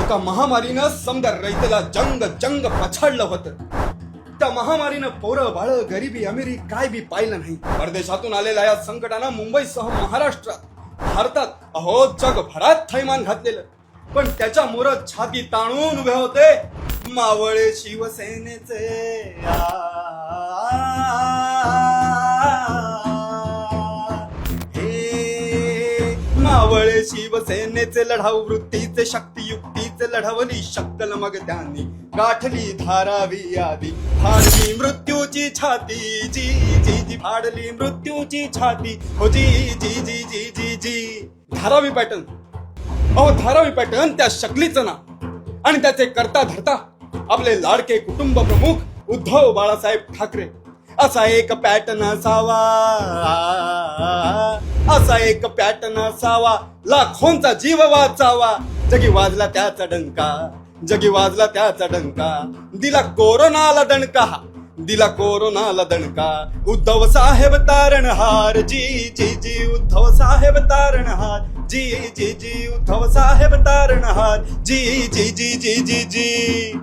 एका महामारीनं समजा रैतला जंग जंग पछाडलं होतं. त्या महामारीनं पोरं बाळ गरिबी अमिरी काय बी पाहिलं नाही. परदेशातून आलेल्या या संकटानं मुंबईसह महाराष्ट्रात भारतात अहो जगभरात थैमान घातलेलं. पण त्याच्या मोरत छाती ताणून उभे होते मावळे शिवसेनेचे. मावळे शिवसेनेचे लढाऊ वृत्तीचे शक्तियुक्तीचे लढवली शक्कल मग त्यांनी गाठली धारावी आधी. फाडली मृत्यूची छाती जी जी जी फाडली मृत्यूची छाती हो जी जी जी जी जी जी. धारावी पॅटर्न अहो धारावी पॅटर्न त्या शकलीचं ना आणि त्याचे करता धरता आपले लाडके कुटुंब प्रमुख उद्धव बाळासाहेब ठाकरे. असा एक पॅटर्न असावा, असा एक पॅटर्न असावा, लाखोंचा जीव वाचावा. जगी वाजला त्याचा डंका, जगी वाजला त्याचा डंका, दिला कोरोनाला दणका, दिला कोरोनाला दणका. उद्धव साहेब तारणहार जी जी जी उद्धव साहेब तारणहार जी जी जी उद्धव साहेब तारणहार जी जी जी जी जी जी.